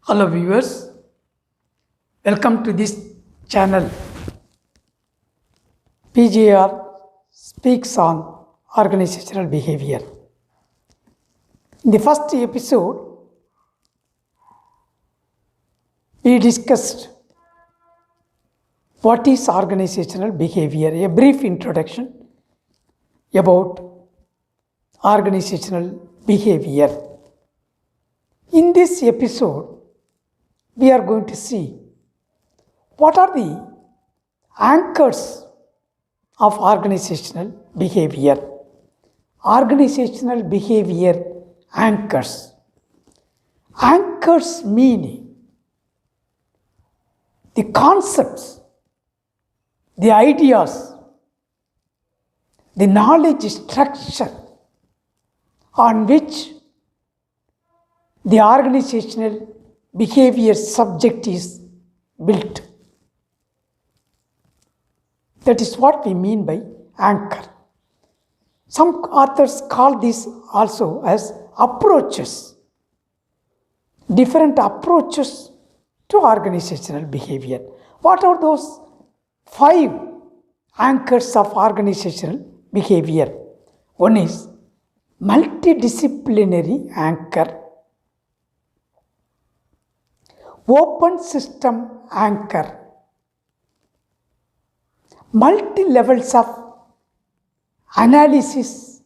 Hello viewers, welcome to this channel. PGR speaks on organizational behavior. In the first episode, we discussed what is organizational behavior, a brief introduction about organizational behavior. In this episode, we are going to see what are the anchors of organizational behavior. Organizational behavior anchors. Anchors meaning the concepts, the ideas, the knowledge structure on which the organizational behavior subject is built. That is what we mean by anchor. Some authors call this also as approaches, different approaches to organizational behavior. What are those 5 anchors of organizational behavior? One is multidisciplinary anchor, open system anchor, multi-levels of analysis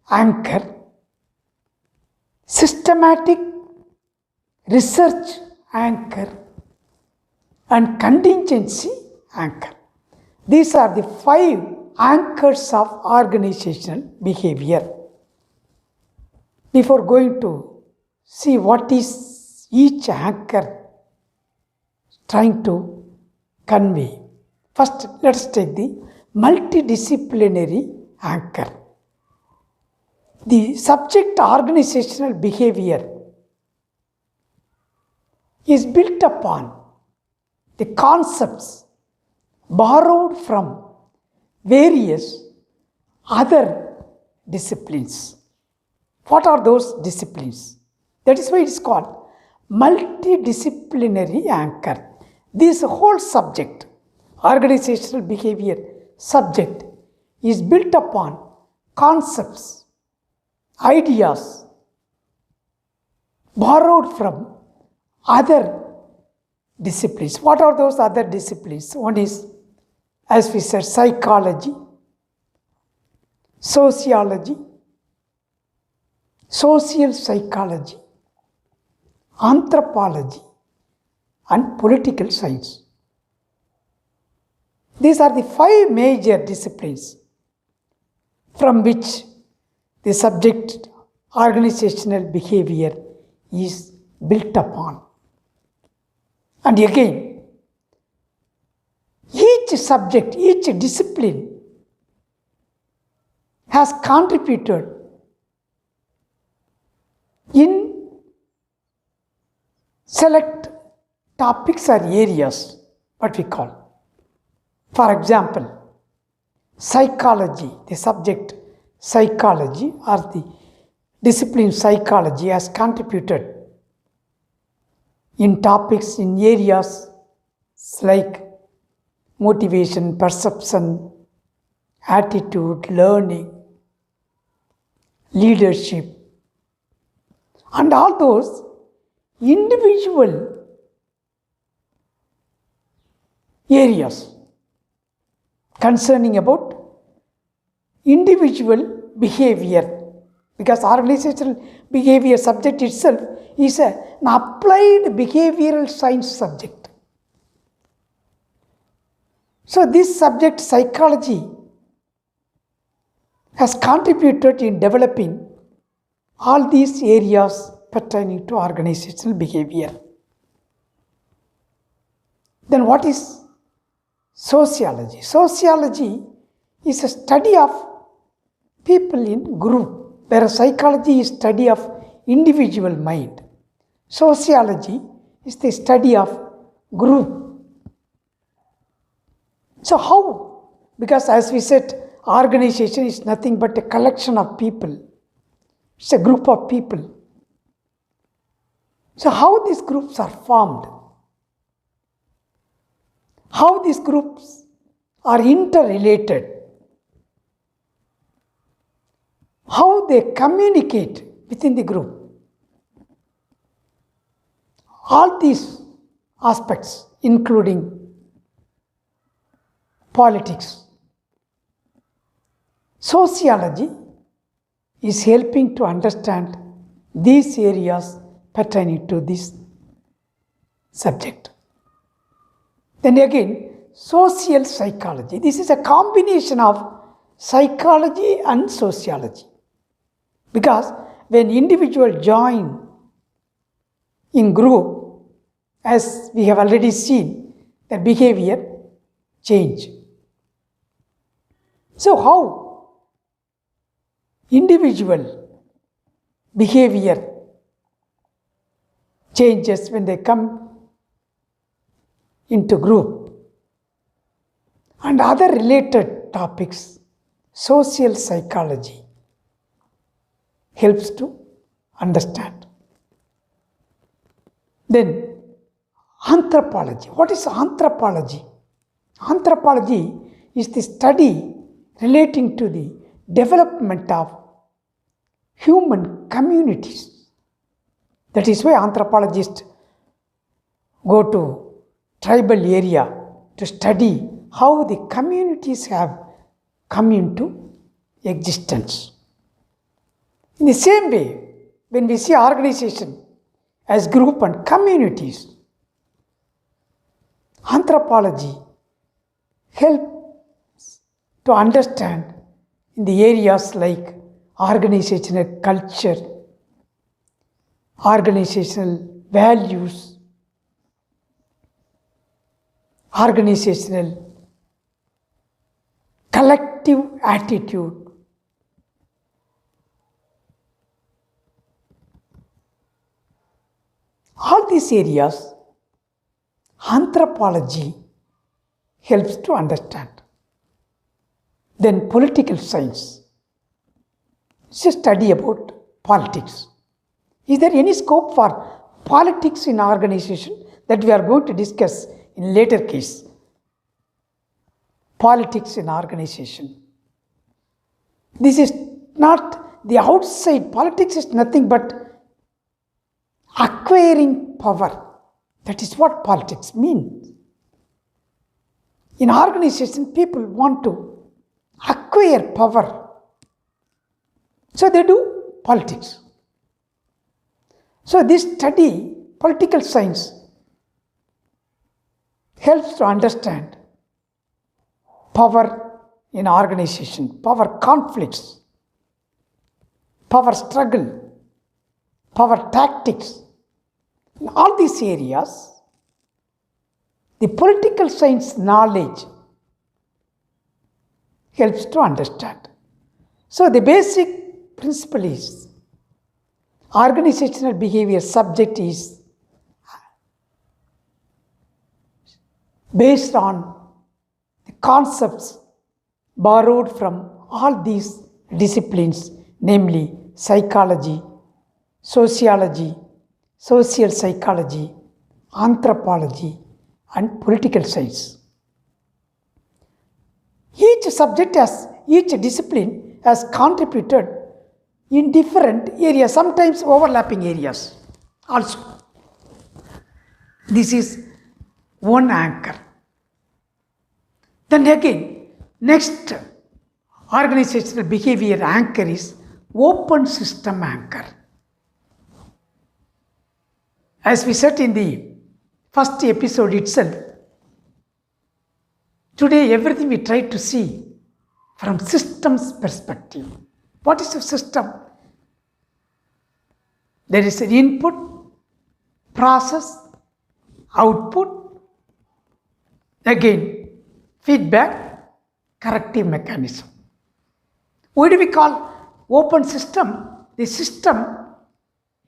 anchor, systematic research anchor, and contingency anchor. These are the 5 anchors of organizational behavior. Before going to see what is each anchor trying to convey, first let us take the multidisciplinary anchor. The subject organizational behavior is built upon the concepts borrowed from various other disciplines. What are those disciplines? That is why it is called multidisciplinary anchor. This whole subject, organizational behavior subject, is built upon concepts, ideas borrowed from other disciplines. What are those other disciplines? One is, as we said, psychology, sociology, social psychology, anthropology, and political science. These are the 5 major disciplines from which the subject organizational behavior is built upon. And again, each subject, each discipline has contributed in select topics or areas, what we call. For example, psychology, the subject psychology or the discipline psychology has contributed in topics in areas like motivation, perception, attitude, learning, leadership, and all those individual areas concerning about individual behavior, because organizational behavior subject itself is an applied behavioral science subject. So this subject psychology has contributed in developing all these areas pertaining to organizational behavior. Then what is sociology? Sociology is a study of people in group, whereas psychology is study of individual mind. Sociology is the study of group. So how? Because as we said, organization is nothing but a collection of people. It's a group of people. So how these groups are formed, how these groups are interrelated, how they communicate within the group. All these aspects, including politics, sociology is helping to understand these areas pertaining to this subject. Then again, social psychology. This is a combination of psychology and sociology. Because when individuals join in group, as we have already seen, their behavior change. So how individual behavior changes when they come into group, and other related topics, social psychology helps to understand. Then anthropology. What is anthropology? Anthropology is the study relating to the development of human communities. That is why anthropologists go to tribal area to study how the communities have come into existence. In the same way, when we see organization as group and communities, anthropology helps to understand in the areas like organizational culture, organizational values, organizational collective attitude. All these areas, anthropology helps to understand. Then political science. It's a study about politics. Is there any scope for politics in organization? That we are going to discuss in later case. Politics in organization. This is not the outside. Politics is nothing but acquiring power. That is what politics means. In organization, people want to acquire power. So they do politics. So this study, political science, helps to understand power in organization, power conflicts, power struggle, power tactics. In all these areas, the political science knowledge helps to understand. So the basic principle is organizational behavior subject is based on the concepts borrowed from all these disciplines, namely psychology, sociology, social psychology, anthropology, and political science. Each subject each discipline has contributed in different areas, sometimes overlapping areas also. This is one anchor. Then again, next organizational behavior anchor is open system anchor. As we said in the first episode itself, today everything we try to see from systems perspective. What is a system? There is an input, process, output, again feedback, corrective mechanism. Why do we call open system? The system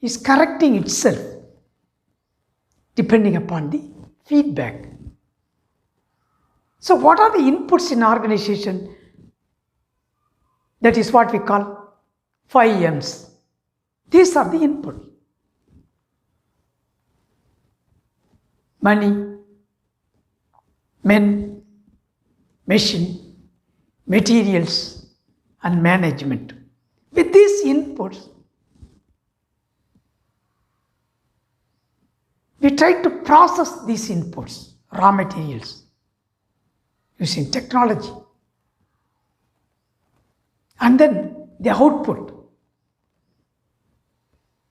is correcting itself depending upon the feedback. So what are the inputs in organization? That is what we call 5 M's. These are the input. money, men, machine, materials, and management. With these inputs, we try to process these inputs, raw materials, using technology. And then the output.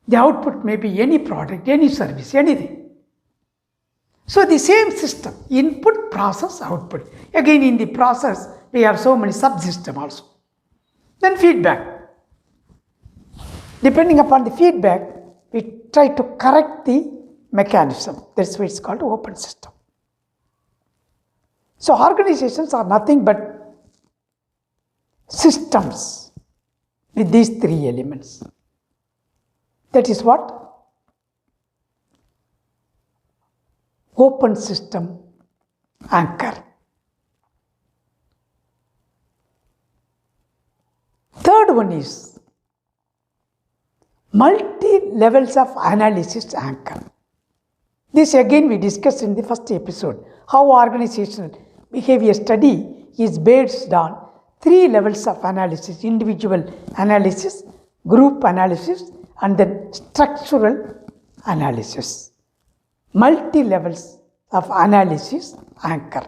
The output may be any product, any service, anything. So the same system, input, process, output. Again in the process, we have so many subsystems also. Then feedback. Depending upon the feedback, we try to correct the mechanism. That's why it's called open system. So organizations are nothing but systems with these three elements. That is what? Open system anchor. Third one is multi-levels of analysis anchor. This again we discussed in the first episode, how organizational behavior study is based on three levels of analysis: individual analysis, group analysis, and then structural analysis. Multi-levels of analysis anchor.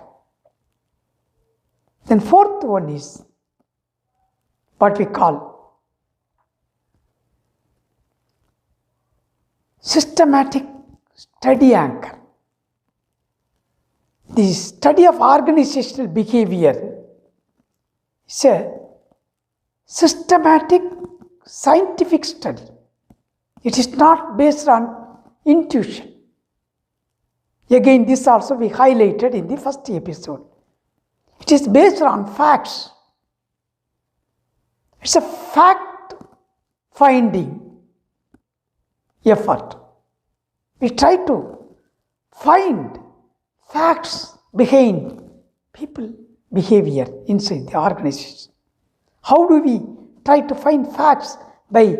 Then fourth one is what we call systematic study anchor. The study of organizational behavior is a systematic scientific study. It is not based on intuition. Again, this also we highlighted in the first episode. It is based on facts. It's a fact-finding effort. We try to find facts behind people behavior inside the organization. How do we try to find facts? By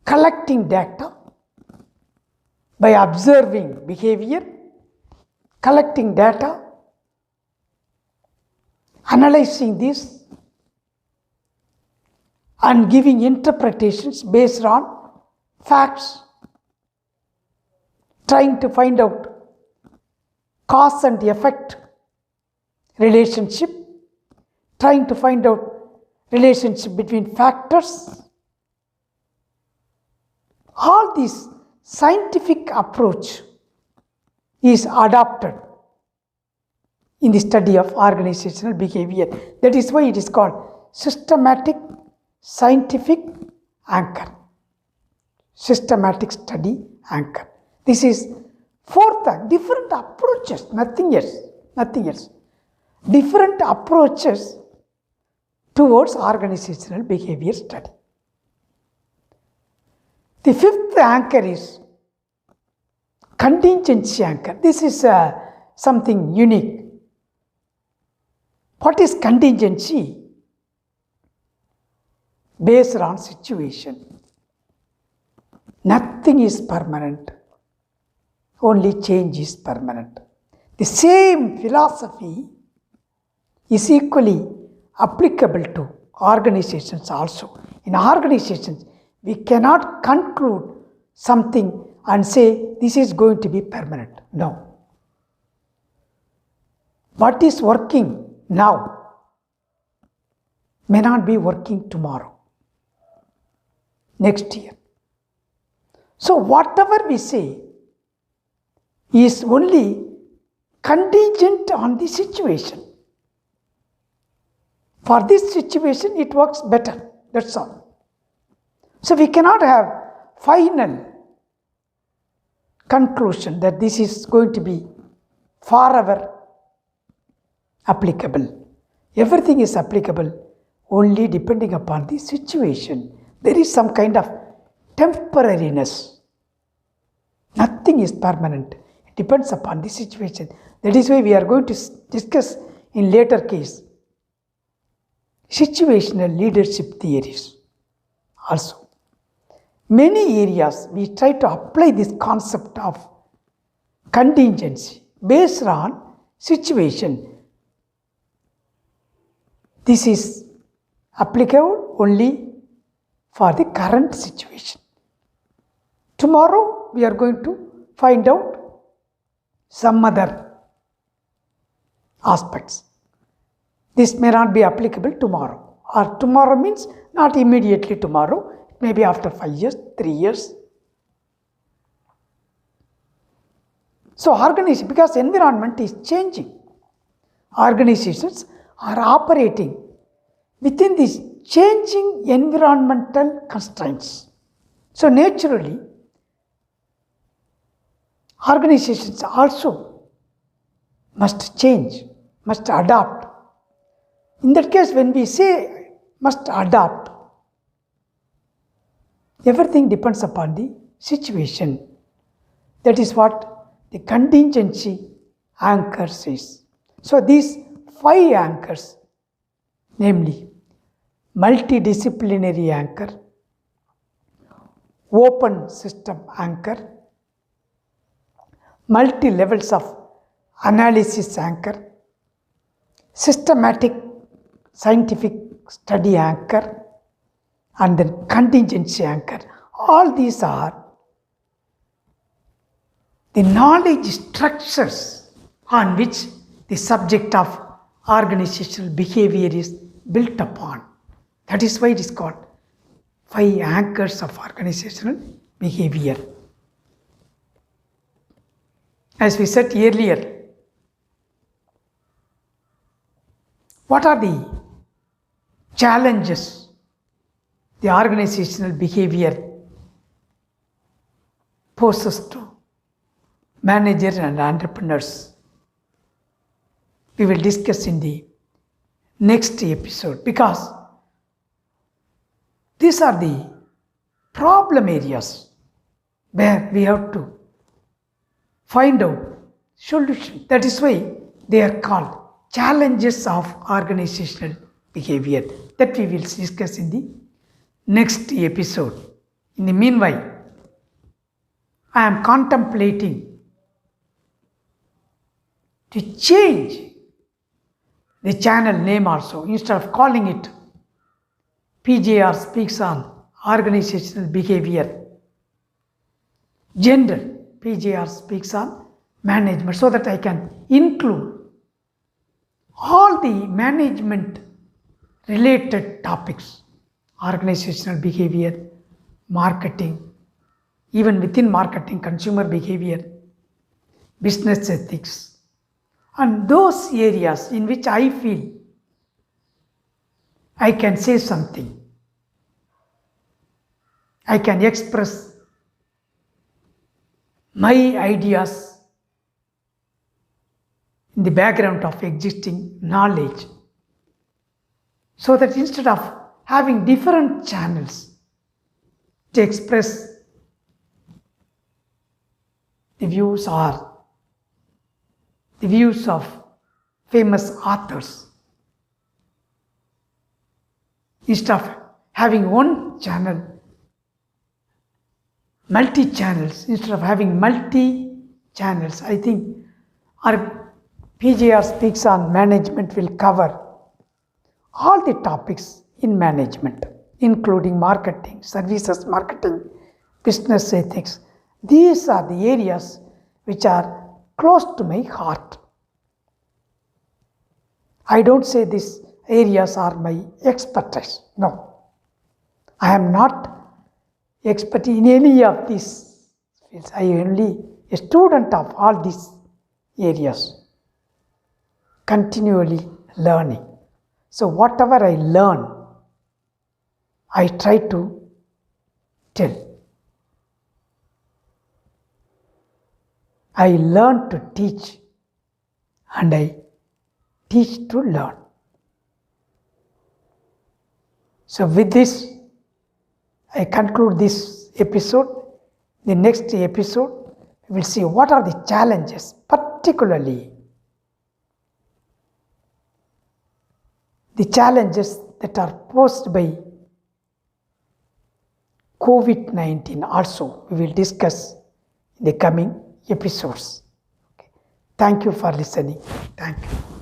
collecting data, by observing behavior, collecting data, analyzing this, and giving interpretations based on facts, trying to find out cause and effect relationship, trying to find out relationship between factors. All this scientific approach is adopted in the study of organizational behavior. That is why it is called systematic scientific anchor. Systematic study anchor. This is fourth, different approaches, nothing else. Different approaches towards organizational behavior study. The fifth anchor is contingency anchor. This is something unique. What is contingency? Based on situation. Nothing is permanent. Only change is permanent. The same philosophy is equally applicable to organizations also. In organizations, we cannot conclude something and say this is going to be permanent. No. What is working now may not be working tomorrow, next year. So whatever we say is only contingent on the situation. For this situation, it works better. That's all. So we cannot have final conclusion that this is going to be forever applicable. Everything is applicable only depending upon the situation. There is some kind of temporariness. Nothing is permanent. It depends upon the situation. That is why we are going to discuss in later case situational leadership theories also. Many areas we try to apply this concept of contingency, based on situation. This is applicable only for the current situation. Tomorrow we are going to find out some other aspects. This may not be applicable tomorrow, or tomorrow means not immediately tomorrow, maybe after 5 years, 3 years. So organization, because environment is changing, organizations are operating within these changing environmental constraints. So naturally, organizations also must change, must adapt. In that case, when we say must adapt, everything depends upon the situation. That is what the contingency anchor says. So these 5 anchors, namely multidisciplinary anchor, open system anchor, multi-levels of analysis anchor, systematic scientific study anchor, and then contingency anchor. All these are the knowledge structures on which the subject of organizational behavior is built upon. That is why it is called 5 anchors of organizational behavior. As we said earlier, what are the challenges the organizational behavior poses to managers and entrepreneurs? We will discuss in the next episode, because these are the problem areas where we have to find out solution. That is why they are called challenges of organizational behavior, that we will discuss in the next episode. In the meanwhile, I am contemplating to change the channel name also. Instead of calling it PJR Speaks on Organizational Behavior General, PJR Speaks on Management, so that I can include all the management related topics: organizational behavior, marketing, even within marketing, consumer behavior, business ethics, and those areas in which I feel I can say something, I can express my ideas in the background of existing knowledge, so that instead of having different channels to express the views of famous authors, instead of having one channel, multi-channels, instead of having multi-channels, I think our PJR Speaks on Management will cover all the topics in management, including marketing, services marketing, business ethics. These are the areas which are close to my heart. I don't say these areas are my expertise. No. I am not expert in any of these fields. I am only a student of all these areas, continually learning. So whatever I learn, I try to tell. I learn to teach, and I teach to learn. So with this, I conclude this episode. The next episode, we will see what are the challenges, particularly the challenges that are posed by COVID-19 also we will discuss in the coming episodes. Thank you for listening. Thank you.